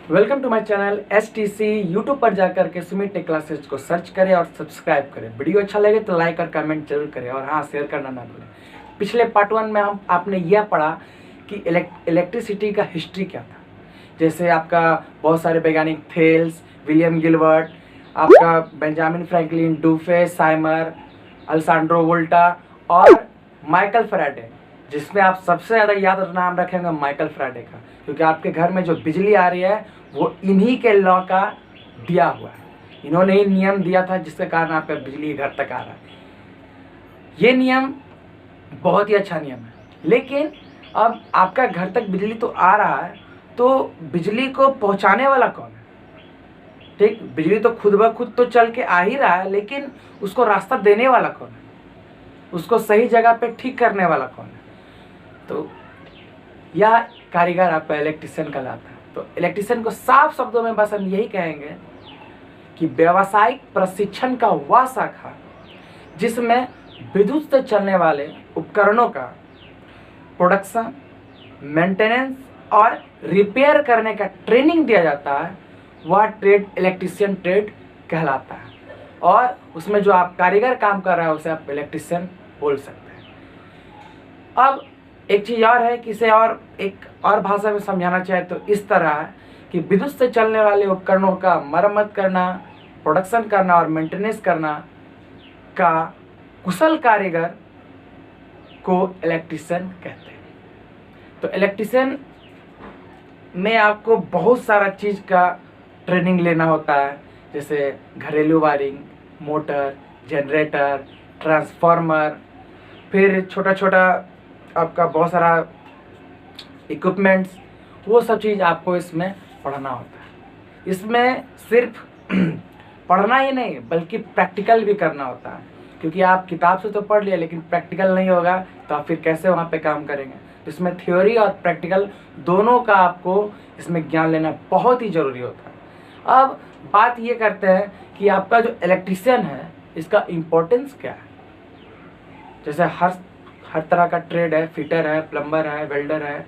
Welcome to my channel STC। YouTube पर जाकर के सुमित टेक क्लासेज को सर्च करें और सब्सक्राइब करें। वीडियो अच्छा लगे तो लाइक और कमेंट जरूर करें और हाँ, शेयर करना ना भूलें। पिछले पार्ट 1 में आपने यह पढ़ा कि इलेक्ट्रिसिटी का हिस्ट्री क्या था। जैसे आपका बहुत सारे वैज्ञानिक थेल्स, विलियम गिलबर्ट, आपका बेंजामिन फ्रैंकलिन, डूफे, साइमर, अल्सांड्रो वोल्टा और माइकल फैराडे, जिसमें आप सबसे ज़्यादा याद नाम रखेंगे माइकल फैराडे का, क्योंकि आपके घर में जो बिजली आ रही है वो इन्हीं के लॉ का दिया हुआ है। इन्होंने ही नियम दिया था जिसके कारण आपका बिजली घर तक आ रहा है। ये नियम बहुत ही अच्छा नियम है, लेकिन अब आपका घर तक बिजली तो आ रहा है, तो बिजली को पहुंचाने वाला कौन है? ठीक, बिजली तो खुद ब खुद तो चल के आ ही रहा है, लेकिन उसको रास्ता देने वाला कौन है? उसको सही जगह पे ठीक करने वाला कौन है? तो यह कारीगर आपका इलेक्ट्रिशियन कहलाता है। तो इलेक्ट्रिशियन को साफ शब्दों में बस हम यही कहेंगे कि व्यावसायिक प्रशिक्षण का वह शाखा जिसमें विद्युत से चलने वाले उपकरणों का प्रोडक्शन, मेंटेनेंस और रिपेयर करने का ट्रेनिंग दिया जाता है, वह ट्रेड इलेक्ट्रिशियन ट्रेड कहलाता है। और उसमें जो आप कारीगर काम कर रहा है उसे आप इलेक्ट्रिशियन बोल सकते हैं। अब एक चीज़ और है कि इसे और एक और भाषा में समझाना चाहे तो इस तरह है कि विद्युत से चलने वाले उपकरणों का मरम्मत करना, प्रोडक्शन करना और मेंटेनेंस करना का कुशल कारीगर को इलेक्ट्रिशियन कहते हैं। तो इलेक्ट्रिशियन में आपको बहुत सारा चीज़ का ट्रेनिंग लेना होता है, जैसे घरेलू वायरिंग, मोटर, जनरेटर, ट्रांसफार्मर, फिर छोटा छोटा आपका बहुत सारा इक्विपमेंट्स, वो सब चीज़ आपको इसमें पढ़ना होता है। इसमें सिर्फ पढ़ना ही नहीं बल्कि प्रैक्टिकल भी करना होता है, क्योंकि आप किताब से तो पढ़ लिया लेकिन प्रैक्टिकल नहीं होगा तो आप फिर कैसे वहाँ पे काम करेंगे। तो इसमें थ्योरी और प्रैक्टिकल दोनों का आपको इसमें ज्ञान लेना बहुत ही ज़रूरी होता है। अब बात ये करते हैं कि आपका जो इलेक्ट्रिशियन है इसका इम्पोर्टेंस क्या है। जैसे हर तरह का ट्रेड है, फिटर है, प्लम्बर है, वेल्डर है,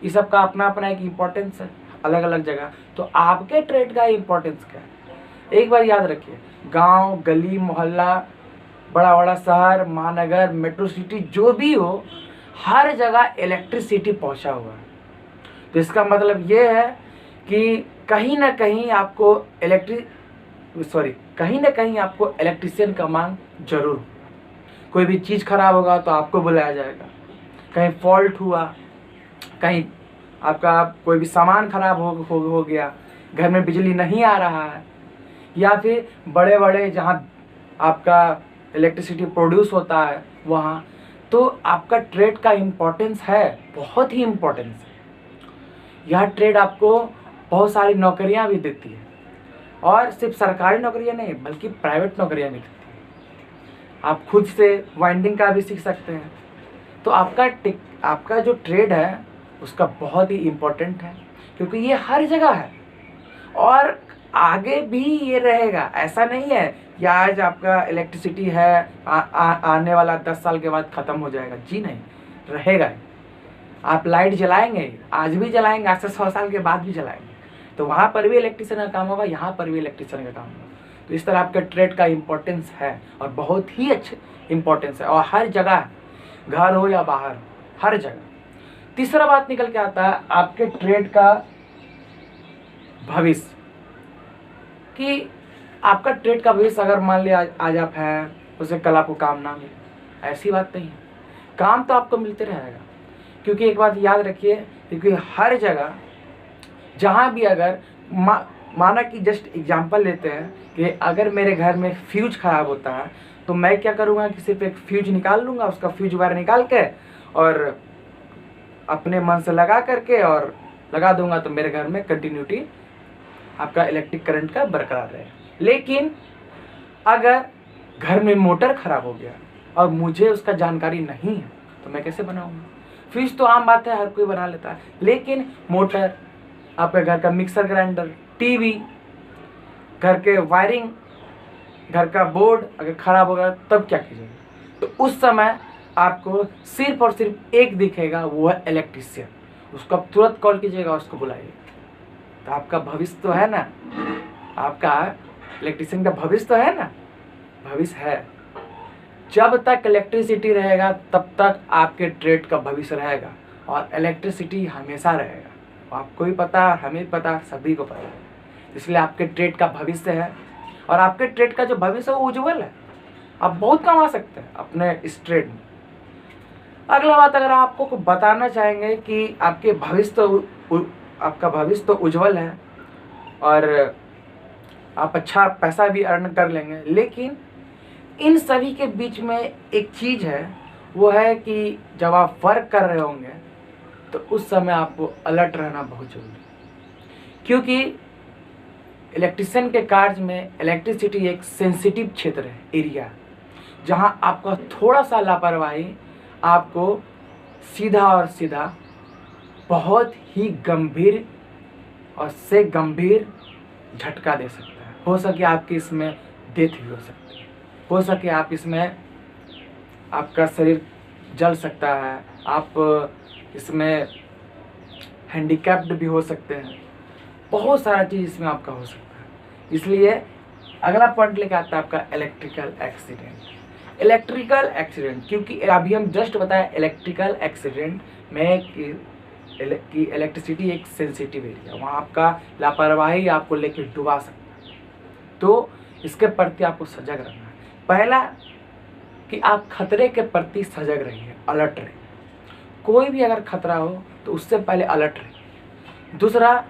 इस सब का अपना अपना एक इम्पोर्टेंस है अलग अलग जगह। तो आपके ट्रेड का इम्पोर्टेंस क्या है? एक बार याद रखिए, गांव, गली, मोहल्ला, बड़ा बड़ा शहर, महानगर, मेट्रो सिटी, जो भी हो, हर जगह इलेक्ट्रिसिटी पहुंचा हुआ है। तो इसका मतलब ये है कि कहीं ना कहीं आपको इलेक्ट्रिशियन का मांग जरूर होगा। कोई भी चीज़ खराब होगा तो आपको बुलाया जाएगा। कहीं फॉल्ट हुआ, कहीं आपका कोई भी सामान खराब हो गया, घर में बिजली नहीं आ रहा है, या फिर बड़े बड़े जहाँ आपका इलेक्ट्रिसिटी प्रोड्यूस होता है वहाँ, तो आपका ट्रेड का इम्पोर्टेंस है, बहुत ही इम्पोर्टेंस है। यह ट्रेड आपको बहुत सारी नौकरियाँ भी देती है, और सिर्फ सरकारी नौकरियाँ नहीं बल्कि प्राइवेट नौकरियाँ भी देती है। आप खुद से वाइंडिंग का भी सीख सकते हैं। तो आपका जो ट्रेड है उसका बहुत ही इम्पोर्टेंट है, क्योंकि ये हर जगह है और आगे भी ये रहेगा। ऐसा नहीं है कि आज आपका इलेक्ट्रिसिटी है आने वाला 10 साल के बाद ख़त्म हो जाएगा। जी नहीं, रहेगा। आप लाइट जलाएंगे, आज भी जलाएंगे, आज से 100 साल के बाद भी जलाएंगे, तो वहाँ पर भी इलेक्ट्रिशियन का काम होगा, यहाँ पर भी इलेक्ट्रिशियन का काम होगा। तो इस तरह आपके ट्रेड का इम्पोर्टेंस है और बहुत ही अच्छे इम्पोर्टेंस है, और हर जगह, घर हो या बाहर हो, हर जगह। तीसरा बात निकल के आता है आपके ट्रेड का भविष्य, कि आपका ट्रेड का भविष्य अगर मान लिया आज आप हैं, उसे कल आपको काम ना मिले, ऐसी बात नहीं है। काम तो आपको मिलते रहेगा, क्योंकि एक बात याद रखिए, क्योंकि हर जगह जहाँ भी अगर माना कि जस्ट एग्जांपल लेते हैं कि अगर मेरे घर में फ्यूज खराब होता है तो मैं क्या करूँगा कि सिर्फ एक फ्यूज निकाल लूँगा, उसका फ्यूज वायर निकाल के और अपने मन से लगा करके और लगा दूंगा, तो मेरे घर में कंटिन्यूटी आपका इलेक्ट्रिक करंट का बरकरार रहे। लेकिन अगर घर में मोटर खराब हो गया और मुझे उसका जानकारी नहीं है तो मैं कैसे बनाऊँगा? फ्यूज तो आम बात है, हर कोई बना लेता है, लेकिन मोटर, आपके घर का मिक्सर ग्राइंडर, टीवी, घर के वायरिंग, घर का बोर्ड अगर खराब होगा तब क्या कीजिएगा? तो उस समय आपको सिर्फ और सिर्फ एक दिखेगा, वो है इलेक्ट्रिशियन। उसको आप तुरंत कॉल कीजिएगा, उसको बुलाइए, तो आपका भविष्य तो है ना, आपका इलेक्ट्रिशियन का भविष्य तो है ना, भविष्य है। जब तक इलेक्ट्रिसिटी रहेगा तब तक आपके ट्रेड का भविष्य रहेगा, और इलेक्ट्रिसिटी हमेशा रहेगा। आपको भी पता है, हमें भी पता, सभी को पता है। इसलिए आपके ट्रेड का भविष्य है, और आपके ट्रेड का जो भविष्य है वो उज्जवल है। आप बहुत कमा सकते हैं अपने इस ट्रेड में। अगला बात, अगर आपको बताना चाहेंगे कि आपके भविष्य तो आपका भविष्य तो उज्जवल है और आप अच्छा पैसा भी अर्न कर लेंगे, लेकिन इन सभी के बीच में एक चीज़ है, वो है कि जब आप वर्क कर रहे होंगे तो उस समय आपको अलर्ट रहना बहुत जरूरी है। क्योंकि इलेक्ट्रिशियन के कार्य में इलेक्ट्रिसिटी एक सेंसिटिव क्षेत्र है, एरिया, जहां आपका थोड़ा सा लापरवाही आपको सीधा और सीधा बहुत ही गंभीर और से गंभीर झटका दे सकता है। हो सके आपकी इसमें डेथ भी हो सकती है, हो सके आप इसमें आपका शरीर जल सकता है, आप इसमें हैंडीकैप्ड भी हो सकते हैं, बहुत सारा चीज़ इसमें आपका हो सकता है। इसलिए अगला पॉइंट लेके आता है आपका इलेक्ट्रिकल एक्सीडेंट। इलेक्ट्रिकल एक्सीडेंट, क्योंकि अभी हम जस्ट बताया इलेक्ट्रिकल एक्सीडेंट में कि इलेक्ट्रिसिटी एक सेंसिटिव एरिया, वहाँ आपका लापरवाही आपको लेके डुबा सकता है। तो इसके प्रति आपको सजग रहना है। पहला कि आप खतरे के प्रति सजग रहिए, अलर्ट रहिए। कोई भी अगर खतरा हो तो उससे पहले अलर्ट रहिए। दूसरा,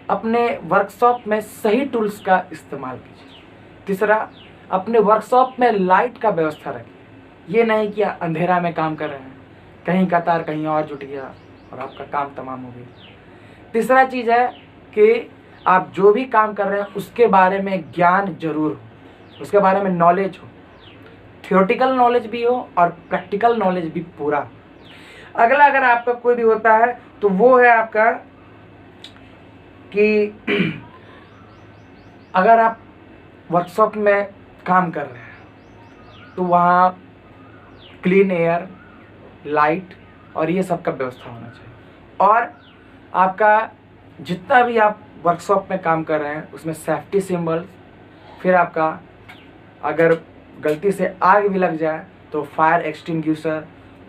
अपने वर्कशॉप में सही टूल्स का इस्तेमाल कीजिए। तीसरा, अपने वर्कशॉप में लाइट का व्यवस्था रखिए। ये नहीं कि अंधेरा में काम कर रहे हैं, कहीं का तार कहीं और जुट गया और आपका काम तमाम हो गया। तीसरा चीज़ है कि आप जो भी काम कर रहे हैं उसके बारे में ज्ञान जरूर हो, उसके बारे में नॉलेज हो, थियोरेटिकल नॉलेज भी हो और प्रैक्टिकल नॉलेज भी पूरा। अगला अगर आपका कोई भी होता है तो वो है आपका कि अगर आप वर्कशॉप में काम कर रहे हैं तो वहाँ क्लीन एयर, लाइट और ये सब का व्यवस्था होना चाहिए। और आपका जितना भी आप वर्कशॉप में काम कर रहे हैं उसमें सेफ्टी सिंबल, फिर आपका अगर गलती से आग भी लग जाए तो फायर एक्सटिंग्विशर,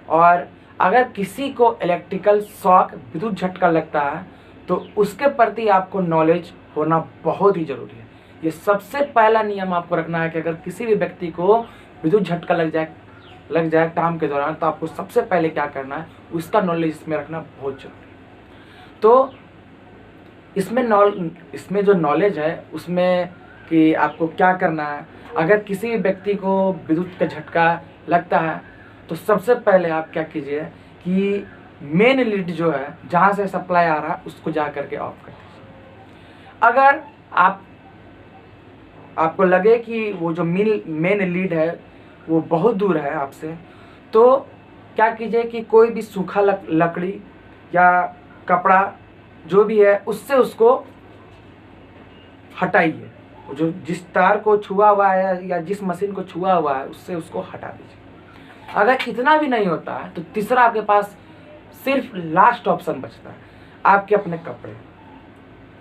और अगर किसी को इलेक्ट्रिकल शॉक, विद्युत झटका लगता है तो उसके प्रति आपको नॉलेज होना बहुत ही ज़रूरी है। ये सबसे पहला नियम आपको रखना है कि अगर किसी भी व्यक्ति को विद्युत झटका लग जाए काम के दौरान, तो आपको सबसे पहले क्या करना है, उसका नॉलेज इसमें रखना बहुत जरूरी है। तो इसमें जो नॉलेज है उसमें कि आपको क्या करना है। अगर किसी भी व्यक्ति को विद्युत का झटका लगता है तो सबसे पहले आप क्या कीजिए कि मेन लीड जो है, जहाँ से सप्लाई आ रहा है, उसको जा करके ऑफ कर दीजिए। अगर आपको लगे कि वो जो मेन लीड है वो बहुत दूर है आपसे, तो क्या कीजिए कि कोई भी सूखा लकड़ी या कपड़ा जो भी है उससे उसको हटाइए। जो जिस तार को छुआ हुआ है या जिस मशीन को छुआ हुआ है उससे उसको हटा दीजिए। अगर इतना भी नहीं होता है तो तीसरा आपके पास सिर्फ लास्ट ऑप्शन बचता है, आपके अपने कपड़े।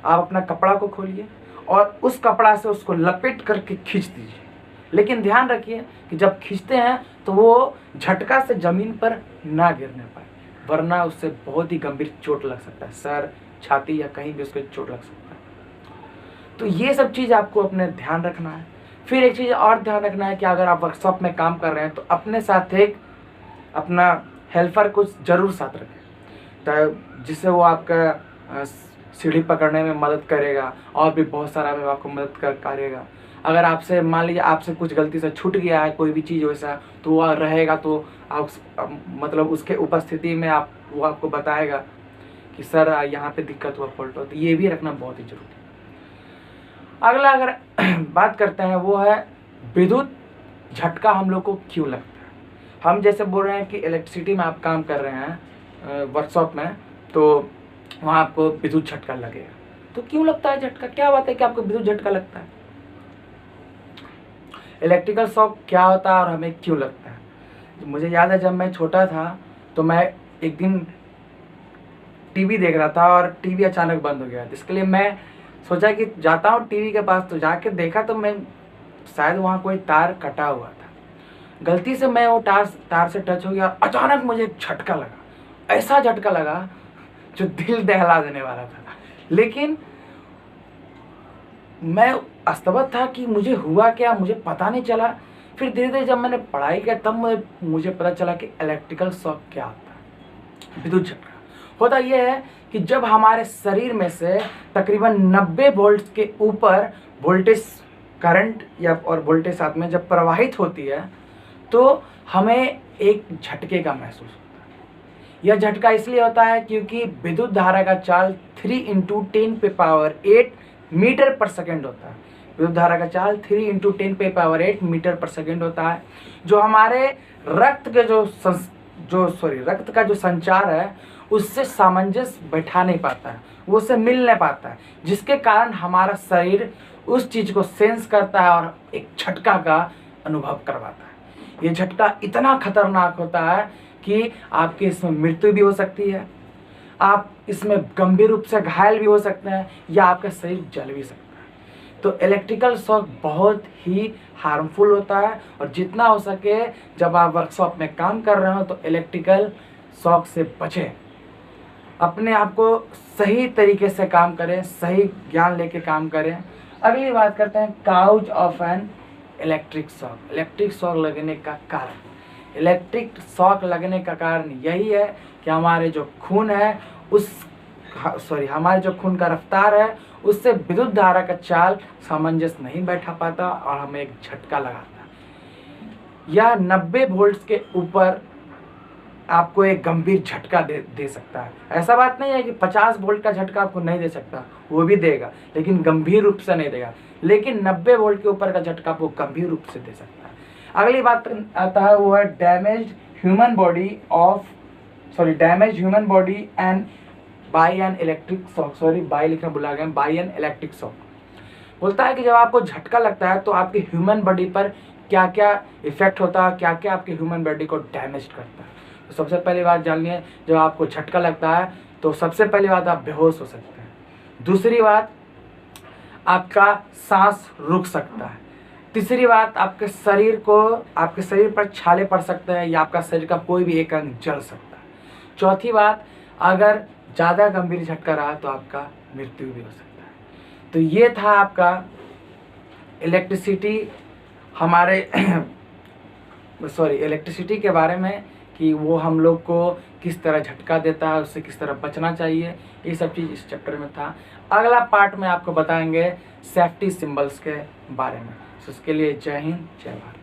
आप अपना कपड़ा को खोलिए और उस कपड़ा से उसको लपेट करके खींच दीजिए। लेकिन ध्यान रखिए कि जब खींचते हैं तो वो झटका से ज़मीन पर ना गिरने पाए, वरना उससे बहुत ही गंभीर चोट लग सकता है, सर, छाती या कहीं भी उसको चोट लग सकता है। तो ये सब चीज़ आपको अपने ध्यान रखना है। फिर एक चीज़ और ध्यान रखना है कि अगर आप वर्कशॉप में काम कर रहे हैं तो अपने साथ एक अपना हेल्पर को जरूर साथ रखें, तो जिससे वो आपका सीढ़ी पकड़ने में मदद करेगा और भी बहुत सारा में आपको मदद करेगा। अगर आपसे मान लीजिए आपसे कुछ गलती से छूट गया है कोई भी चीज़ वैसा, तो वह रहेगा तो आप मतलब उसके उपस्थिति में वो आपको बताएगा कि सर यहाँ पे दिक्कत हुआ, फॉल्ट हुआ। तो ये भी रखना बहुत ही जरूरी है। अगला अगर बात करते हैं वो है विद्युत झटका हम लोग को क्यों लगता है। हम जैसे बोल रहे हैं कि इलेक्ट्रिसिटी में आप काम कर रहे हैं वर्कशॉप में, तो वहाँ आपको विद्युत झटका लगेगा। तो क्यों लगता है झटका, क्या बात है कि आपको विद्युत झटका लगता है, इलेक्ट्रिकल शॉक क्या होता है और हमें क्यों लगता है। मुझे याद है जब मैं छोटा था तो मैं एक दिन टीवी देख रहा था और टीवी अचानक बंद हो गया। तो इसके लिए मैं सोचा कि जाता हूँ टीवी के पास। तो जाके देखा तो मैं शायद वहाँ कोई तार कटा हुआ था। गलती से मैं वो तार से टच हो गया। अचानक मुझे एक झटका लगा, ऐसा झटका लगा जो दिल दहला देने वाला था। लेकिन मैं अस्तबत था कि मुझे हुआ क्या, मुझे पता नहीं चला। फिर धीरे धीरे जब मैंने पढ़ाई किया तब मुझे पता चला कि इलेक्ट्रिकल शॉक क्या होता है। विद्युत झटका होता यह है कि जब हमारे शरीर में से तकरीबन 90 वोल्ट के ऊपर वोल्टेज करंट या और वोल्टेज साथ में जब प्रवाहित होती है तो हमें एक झटके का महसूस होता है। यह झटका इसलिए होता है क्योंकि विद्युत धारा का चाल 3 × 10⁸ मीटर पर सेकेंड होता है। विद्युत धारा का चाल 3 × 10⁸ मीटर पर सेकेंड होता है, जो हमारे रक्त के रक्त का जो संचार है उससे सामंजस्य बैठा नहीं पाता है, वो उससे मिल नहीं पाता है, जिसके कारण हमारा शरीर उस चीज़ को सेंस करता है और एक झटका का अनुभव करवाता है। ये झटका इतना खतरनाक होता है कि आपकी इसमें मृत्यु भी हो सकती है, आप इसमें गंभीर रूप से घायल भी हो सकते हैं या आपका शरीर जल भी सकता है। तो इलेक्ट्रिकल शॉक बहुत ही हार्मफुल होता है और जितना हो सके जब आप वर्कशॉप में काम कर रहे हो तो इलेक्ट्रिकल शॉक से बचें। अपने आप को सही तरीके से काम करें, सही ज्ञान लेके काम करें। अगली बात करते हैं cause of an electric shock. Electric shock लगने का कारण, इलेक्ट्रिक शॉक लगने का कारण यही है कि हमारे जो खून है हमारे जो खून का रफ्तार है उससे विद्युत धारा का चाल सामंजस्य नहीं बैठा पाता और हमें एक झटका लगाता है। यह 90 वोल्ट के ऊपर आपको एक गंभीर झटका दे सकता है। ऐसा बात नहीं है कि 50 वोल्ट का झटका आपको नहीं दे सकता, वो भी देगा लेकिन गंभीर रूप से नहीं देगा। लेकिन 90 वोल्ट के ऊपर का झटका आपको गंभीर रूप से दे सकता है। अगली बात आता है वो है damage human body and by an electric shock. By लिखना भुला गया, बाय एन इलेक्ट्रिक शॉक बोलता है कि जब आपको झटका लगता है तो आपकी ह्यूमन बॉडी पर क्या क्या इफेक्ट होता है, क्या क्या आपकी ह्यूमन बॉडी को डैमेज करता है। तो सबसे पहली बात जानिए, जब आपको झटका लगता है तो सबसे पहली बात आप बेहोश हो सकते हैं। दूसरी बात, आपका सांस रुक सकता है। तीसरी बात, आपके शरीर पर छाले पड़ सकते हैं या आपका शरीर का कोई भी एक अंग जल सकता है। चौथी बात, अगर ज़्यादा गंभीर झटका रहा तो आपका मृत्यु भी हो सकता है। तो ये था आपका इलेक्ट्रिसिटी के बारे में कि वो हम लोग को किस तरह झटका देता है, उससे किस तरह बचना चाहिए, ये सब चीज़ इस चैप्टर में था। अगला पार्ट में आपको बताएंगे सेफ्टी सिंबल्स के बारे में। तो उसके लिए जय हिंद, जय भारत।